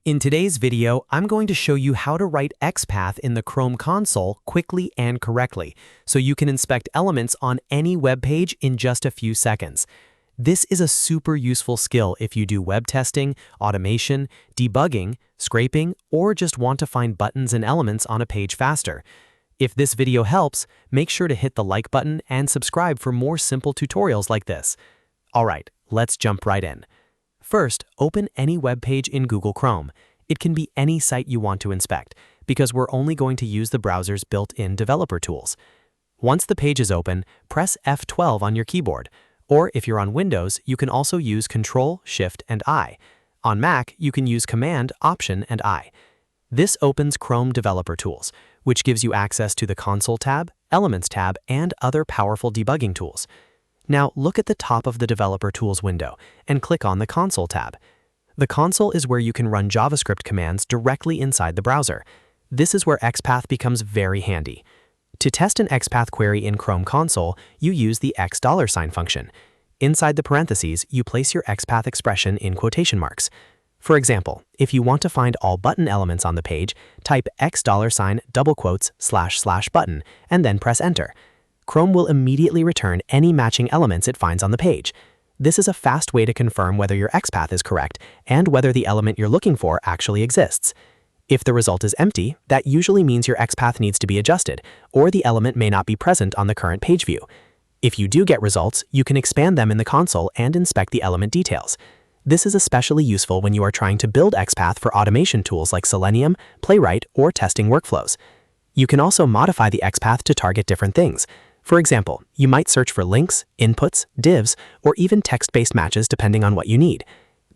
In today's video, I'm going to show you how to write XPath in the Chrome console quickly and correctly, so you can inspect elements on any web page in just a few seconds. This is a super useful skill if you do web testing, automation, debugging, scraping, or just want to find buttons and elements on a page faster. If this video helps, make sure to hit the like button and subscribe for more simple tutorials like this. Alright, let's jump right in. First, open any web page in Google Chrome. It can be any site you want to inspect, because we're only going to use the browser's built-in developer tools. Once the page is open, press F12 on your keyboard, or if you're on Windows, you can also use Ctrl, Shift, and I. On Mac, you can use Command, Option, and I. This opens Chrome Developer Tools, which gives you access to the Console tab, Elements tab, and other powerful debugging tools. Now look at the top of the Developer Tools window and click on the Console tab. The console is where you can run JavaScript commands directly inside the browser. This is where XPath becomes very handy. To test an XPath query in Chrome console, you use the $$ function. Inside the parentheses, you place your XPath expression in quotation marks. For example, if you want to find all button elements on the page, type $$ double quotes / button and then press enter. Chrome will immediately return any matching elements it finds on the page. This is a fast way to confirm whether your XPath is correct and whether the element you're looking for actually exists. If the result is empty, that usually means your XPath needs to be adjusted, or the element may not be present on the current page view. If you do get results, you can expand them in the console and inspect the element details. This is especially useful when you are trying to build XPath for automation tools like Selenium, Playwright, or testing workflows. You can also modify the XPath to target different things. For example, you might search for links, inputs, divs, or even text-based matches depending on what you need.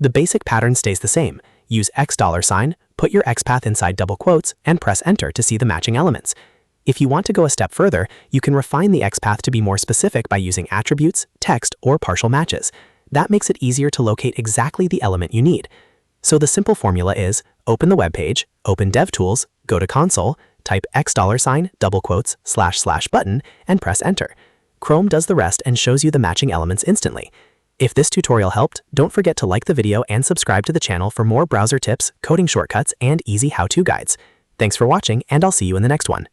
The basic pattern stays the same. Use $, put your XPath inside double quotes, and press enter to see the matching elements. If you want to go a step further, you can refine the XPath to be more specific by using attributes, text, or partial matches. That makes it easier to locate exactly the element you need. So the simple formula is, open the web page, open DevTools, go to console, type $, double quotes / button, and press enter. Chrome does the rest and shows you the matching elements instantly. If this tutorial helped, don't forget to like the video and subscribe to the channel for more browser tips, coding shortcuts, and easy how-to guides. Thanks for watching, and I'll see you in the next one.